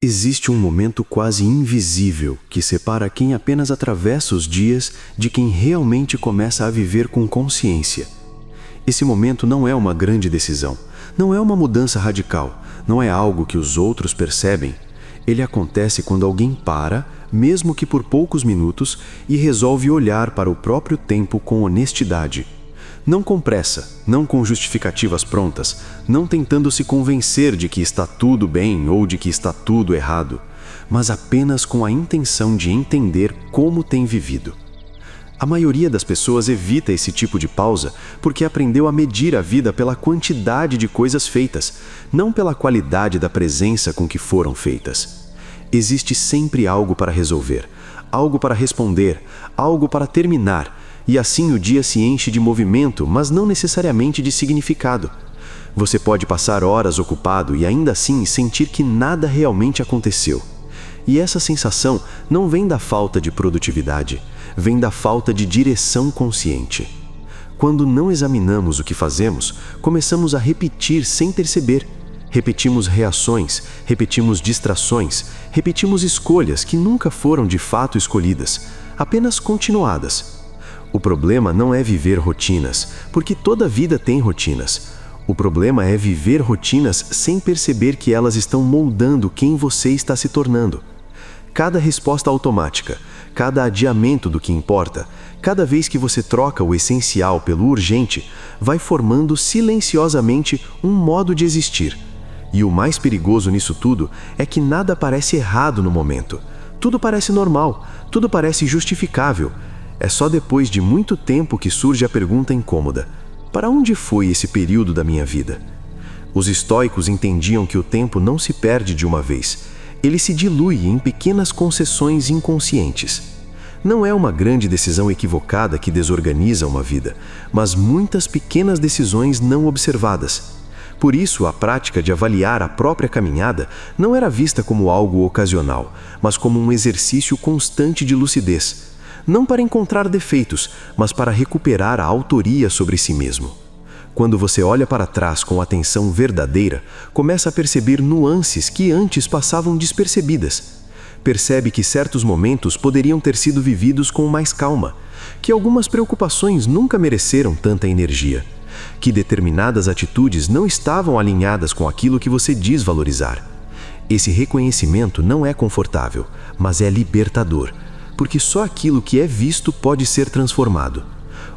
Existe um momento quase invisível que separa quem apenas atravessa os dias de quem realmente começa a viver com consciência. Esse momento não é uma grande decisão, não é uma mudança radical, não é algo que os outros percebem. Ele acontece quando alguém para, mesmo que por poucos minutos, e resolve olhar para o próprio tempo com honestidade. Não com pressa, não com justificativas prontas, não tentando se convencer de que está tudo bem ou de que está tudo errado, mas apenas com a intenção de entender como tem vivido. A maioria das pessoas evita esse tipo de pausa porque aprendeu a medir a vida pela quantidade de coisas feitas, não pela qualidade da presença com que foram feitas. Existe sempre algo para resolver, algo para responder, algo para terminar, e assim o dia se enche de movimento, mas não necessariamente de significado. Você pode passar horas ocupado e ainda assim sentir que nada realmente aconteceu. E essa sensação não vem da falta de produtividade, vem da falta de direção consciente. Quando não examinamos o que fazemos, começamos a repetir sem perceber. Repetimos reações, repetimos distrações, repetimos escolhas que nunca foram de fato escolhidas, apenas continuadas. O problema não é viver rotinas, porque toda vida tem rotinas. O problema é viver rotinas sem perceber que elas estão moldando quem você está se tornando. Cada resposta automática, cada adiamento do que importa, cada vez que você troca o essencial pelo urgente, vai formando silenciosamente um modo de existir. E o mais perigoso nisso tudo é que nada parece errado no momento. Tudo parece normal, tudo parece justificável. É só depois de muito tempo que surge a pergunta incômoda: para onde foi esse período da minha vida? Os estoicos entendiam que o tempo não se perde de uma vez. Ele se dilui em pequenas concessões inconscientes. Não é uma grande decisão equivocada que desorganiza uma vida, mas muitas pequenas decisões não observadas. Por isso, a prática de avaliar a própria caminhada não era vista como algo ocasional, mas como um exercício constante de lucidez. Não para encontrar defeitos, mas para recuperar a autoria sobre si mesmo. Quando você olha para trás com atenção verdadeira, começa a perceber nuances que antes passavam despercebidas. Percebe que certos momentos poderiam ter sido vividos com mais calma, que algumas preocupações nunca mereceram tanta energia, que determinadas atitudes não estavam alinhadas com aquilo que você diz valorizar. Esse reconhecimento não é confortável, mas é libertador, porque só aquilo que é visto pode ser transformado.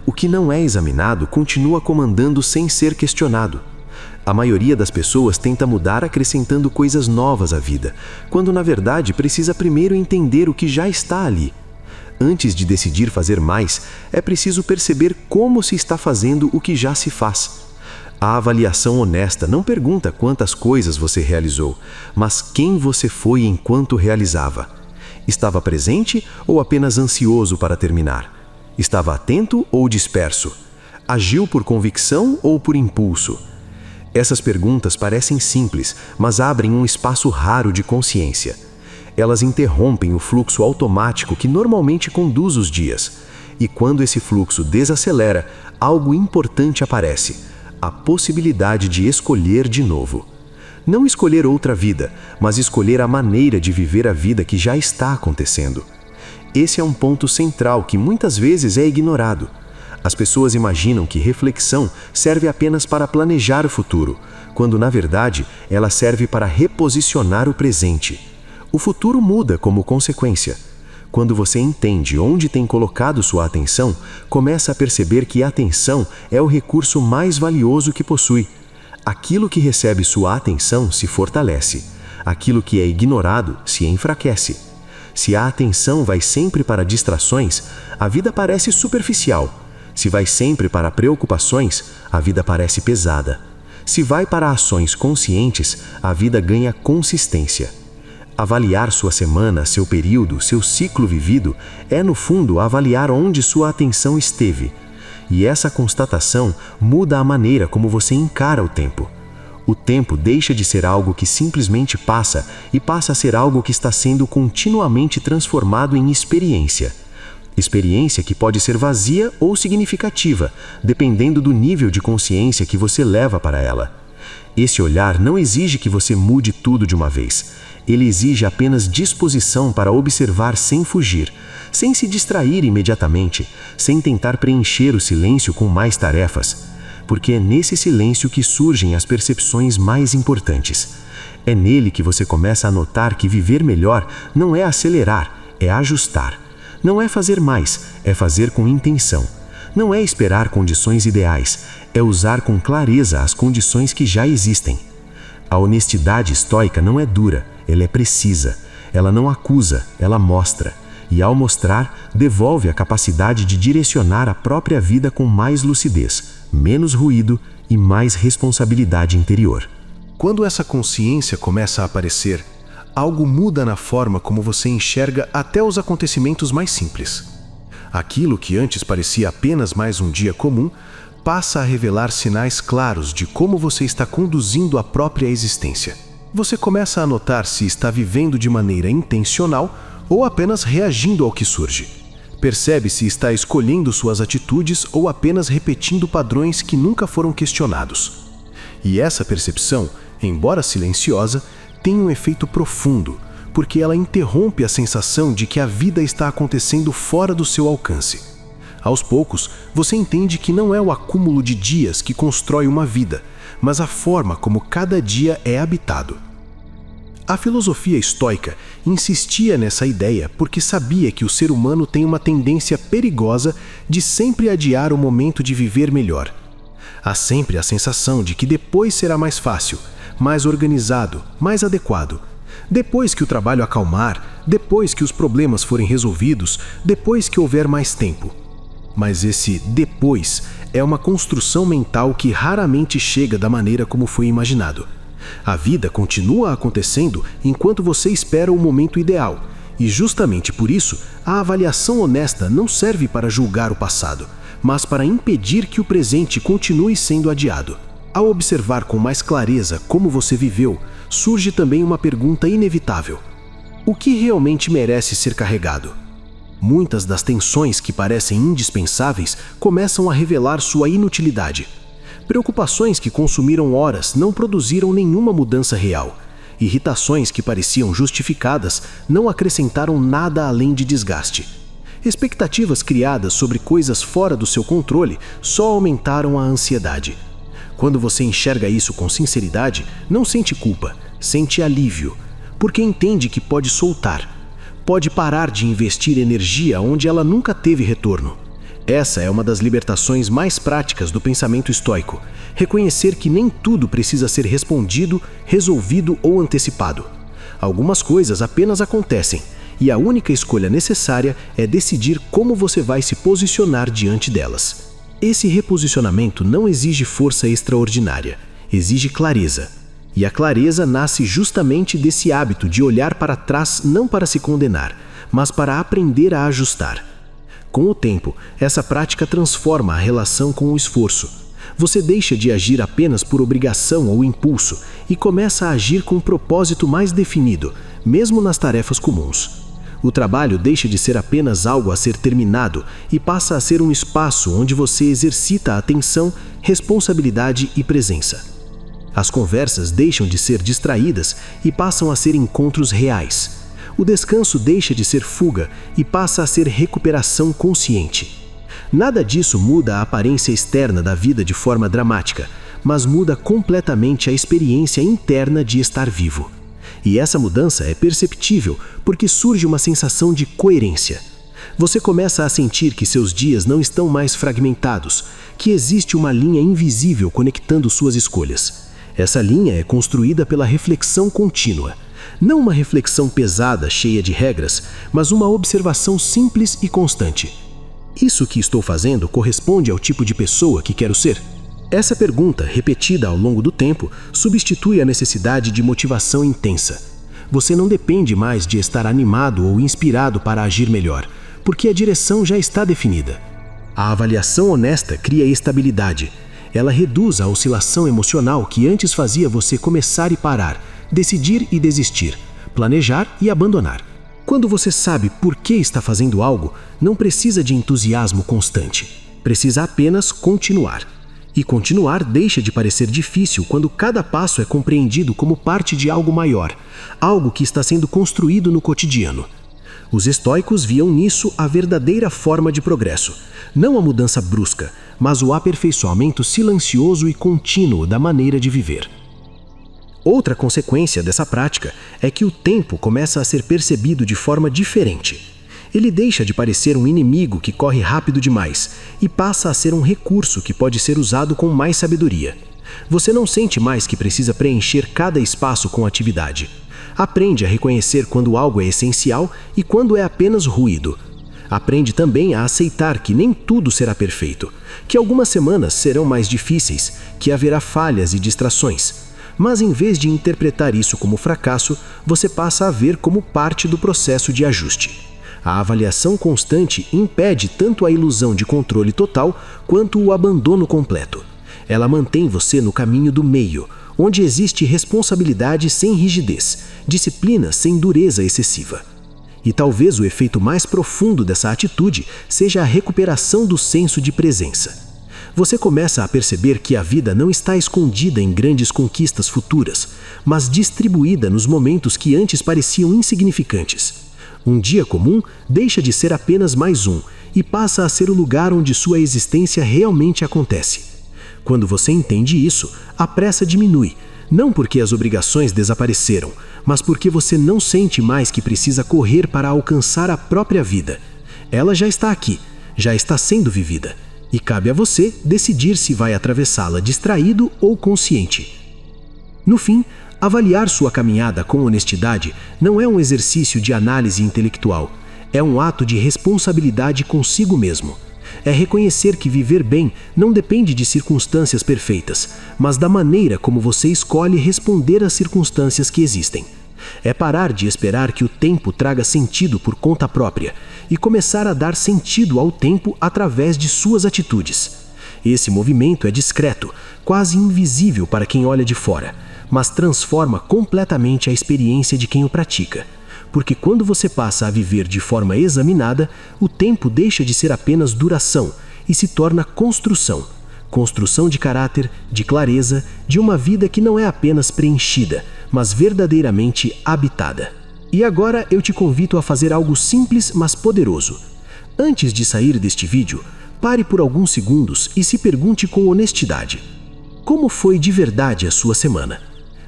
O que não é examinado continua comandando sem ser questionado. A maioria das pessoas tenta mudar acrescentando coisas novas à vida, quando na verdade precisa primeiro entender o que já está ali. Antes de decidir fazer mais, é preciso perceber como se está fazendo o que já se faz. A avaliação honesta não pergunta quantas coisas você realizou, mas quem você foi enquanto realizava. Estava presente ou apenas ansioso para terminar? Estava atento ou disperso? Agiu por convicção ou por impulso? Essas perguntas parecem simples, mas abrem um espaço raro de consciência. Elas interrompem o fluxo automático que normalmente conduz os dias. E quando esse fluxo desacelera, algo importante aparece: a possibilidade de escolher de novo. Não escolher outra vida, mas escolher a maneira de viver a vida que já está acontecendo. Esse é um ponto central que muitas vezes é ignorado. As pessoas imaginam que reflexão serve apenas para planejar o futuro, quando na verdade ela serve para reposicionar o presente. O futuro muda como consequência. Quando você entende onde tem colocado sua atenção, começa a perceber que a atenção é o recurso mais valioso que possui. Aquilo que recebe sua atenção se fortalece. Aquilo que é ignorado se enfraquece. Se a atenção vai sempre para distrações, a vida parece superficial. Se vai sempre para preocupações, a vida parece pesada. Se vai para ações conscientes, a vida ganha consistência. Avaliar sua semana, seu período, seu ciclo vivido é, no fundo, avaliar onde sua atenção esteve. E essa constatação muda a maneira como você encara o tempo. O tempo deixa de ser algo que simplesmente passa e passa a ser algo que está sendo continuamente transformado em experiência. Experiência que pode ser vazia ou significativa, dependendo do nível de consciência que você leva para ela. Esse olhar não exige que você mude tudo de uma vez. Ele exige apenas disposição para observar sem fugir, sem se distrair imediatamente, sem tentar preencher o silêncio com mais tarefas, porque é nesse silêncio que surgem as percepções mais importantes. É nele que você começa a notar que viver melhor não é acelerar, é ajustar. Não é fazer mais, é fazer com intenção. Não é esperar condições ideais, é usar com clareza as condições que já existem. A honestidade estoica não é dura, ela é precisa. Ela não acusa, ela mostra. E ao mostrar, devolve a capacidade de direcionar a própria vida com mais lucidez, menos ruído e mais responsabilidade interior. Quando essa consciência começa a aparecer, algo muda na forma como você enxerga até os acontecimentos mais simples. Aquilo que antes parecia apenas mais um dia comum, passa a revelar sinais claros de como você está conduzindo a própria existência. Você começa a notar se está vivendo de maneira intencional ou apenas reagindo ao que surge. Percebe se está escolhendo suas atitudes ou apenas repetindo padrões que nunca foram questionados. E essa percepção, embora silenciosa, tem um efeito profundo, porque ela interrompe a sensação de que a vida está acontecendo fora do seu alcance. Aos poucos, você entende que não é o acúmulo de dias que constrói uma vida, mas a forma como cada dia é habitado. A filosofia estoica insistia nessa ideia porque sabia que o ser humano tem uma tendência perigosa de sempre adiar o momento de viver melhor. Há sempre a sensação de que depois será mais fácil, mais organizado, mais adequado. Depois que o trabalho acalmar, depois que os problemas forem resolvidos, depois que houver mais tempo. Mas esse depois é uma construção mental que raramente chega da maneira como foi imaginado. A vida continua acontecendo enquanto você espera o momento ideal, e justamente por isso, a avaliação honesta não serve para julgar o passado, mas para impedir que o presente continue sendo adiado. Ao observar com mais clareza como você viveu, surge também uma pergunta inevitável: o que realmente merece ser carregado? Muitas das tensões que parecem indispensáveis começam a revelar sua inutilidade. Preocupações que consumiram horas não produziram nenhuma mudança real. Irritações que pareciam justificadas não acrescentaram nada além de desgaste. Expectativas criadas sobre coisas fora do seu controle só aumentaram a ansiedade. Quando você enxerga isso com sinceridade, não sente culpa, sente alívio, porque entende que pode soltar. Pode parar de investir energia onde ela nunca teve retorno. Essa é uma das libertações mais práticas do pensamento estoico: reconhecer que nem tudo precisa ser respondido, resolvido ou antecipado. Algumas coisas apenas acontecem, e a única escolha necessária é decidir como você vai se posicionar diante delas. Esse reposicionamento não exige força extraordinária, exige clareza. E a clareza nasce justamente desse hábito de olhar para trás não para se condenar, mas para aprender a ajustar. Com o tempo, essa prática transforma a relação com o esforço. Você deixa de agir apenas por obrigação ou impulso e começa a agir com um propósito mais definido, mesmo nas tarefas comuns. O trabalho deixa de ser apenas algo a ser terminado e passa a ser um espaço onde você exercita atenção, responsabilidade e presença. As conversas deixam de ser distraídas e passam a ser encontros reais. O descanso deixa de ser fuga e passa a ser recuperação consciente. Nada disso muda a aparência externa da vida de forma dramática, mas muda completamente a experiência interna de estar vivo. E essa mudança é perceptível porque surge uma sensação de coerência. Você começa a sentir que seus dias não estão mais fragmentados, que existe uma linha invisível conectando suas escolhas. Essa linha é construída pela reflexão contínua. Não uma reflexão pesada, cheia de regras, mas uma observação simples e constante. Isso que estou fazendo corresponde ao tipo de pessoa que quero ser? Essa pergunta, repetida ao longo do tempo, substitui a necessidade de motivação intensa. Você não depende mais de estar animado ou inspirado para agir melhor, porque a direção já está definida. A avaliação honesta cria estabilidade. Ela reduz a oscilação emocional que antes fazia você começar e parar, decidir e desistir, planejar e abandonar. Quando você sabe por que está fazendo algo, não precisa de entusiasmo constante. Precisa apenas continuar. E continuar deixa de parecer difícil quando cada passo é compreendido como parte de algo maior, algo que está sendo construído no cotidiano. Os estoicos viam nisso a verdadeira forma de progresso, não a mudança brusca, mas o aperfeiçoamento silencioso e contínuo da maneira de viver. Outra consequência dessa prática é que o tempo começa a ser percebido de forma diferente. Ele deixa de parecer um inimigo que corre rápido demais e passa a ser um recurso que pode ser usado com mais sabedoria. Você não sente mais que precisa preencher cada espaço com atividade. Aprende a reconhecer quando algo é essencial e quando é apenas ruído. Aprende também a aceitar que nem tudo será perfeito, que algumas semanas serão mais difíceis, que haverá falhas e distrações. Mas em vez de interpretar isso como fracasso, você passa a ver como parte do processo de ajuste. A avaliação constante impede tanto a ilusão de controle total quanto o abandono completo. Ela mantém você no caminho do meio, onde existe responsabilidade sem rigidez, disciplina sem dureza excessiva. E talvez o efeito mais profundo dessa atitude seja a recuperação do senso de presença. Você começa a perceber que a vida não está escondida em grandes conquistas futuras, mas distribuída nos momentos que antes pareciam insignificantes. Um dia comum deixa de ser apenas mais um e passa a ser o lugar onde sua existência realmente acontece. Quando você entende isso, a pressa diminui, não porque as obrigações desapareceram, mas porque você não sente mais que precisa correr para alcançar a própria vida. Ela já está aqui, já está sendo vivida, e cabe a você decidir se vai atravessá-la distraído ou consciente. No fim, avaliar sua caminhada com honestidade não é um exercício de análise intelectual, é um ato de responsabilidade consigo mesmo. É reconhecer que viver bem não depende de circunstâncias perfeitas, mas da maneira como você escolhe responder às circunstâncias que existem. É parar de esperar que o tempo traga sentido por conta própria e começar a dar sentido ao tempo através de suas atitudes. Esse movimento é discreto, quase invisível para quem olha de fora, mas transforma completamente a experiência de quem o pratica. Porque quando você passa a viver de forma examinada, o tempo deixa de ser apenas duração e se torna construção. Construção de caráter, de clareza, de uma vida que não é apenas preenchida, mas verdadeiramente habitada. E agora eu te convido a fazer algo simples, mas poderoso. Antes de sair deste vídeo, pare por alguns segundos e se pergunte com honestidade: como foi de verdade a sua semana?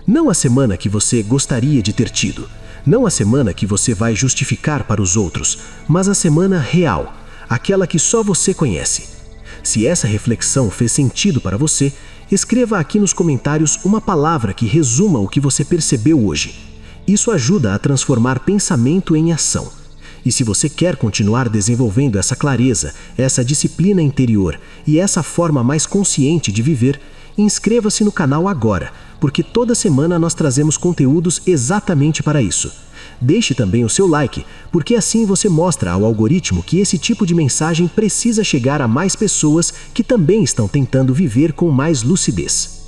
Não a semana que você gostaria de ter tido, não a semana que você vai justificar para os outros, mas a semana real, aquela que só você conhece. Se essa reflexão fez sentido para você, escreva aqui nos comentários uma palavra que resuma o que você percebeu hoje. Isso ajuda a transformar pensamento em ação. E se você quer continuar desenvolvendo essa clareza, essa disciplina interior e essa forma mais consciente de viver, inscreva-se no canal agora, porque toda semana nós trazemos conteúdos exatamente para isso. Deixe também o seu like, porque assim você mostra ao algoritmo que esse tipo de mensagem precisa chegar a mais pessoas que também estão tentando viver com mais lucidez.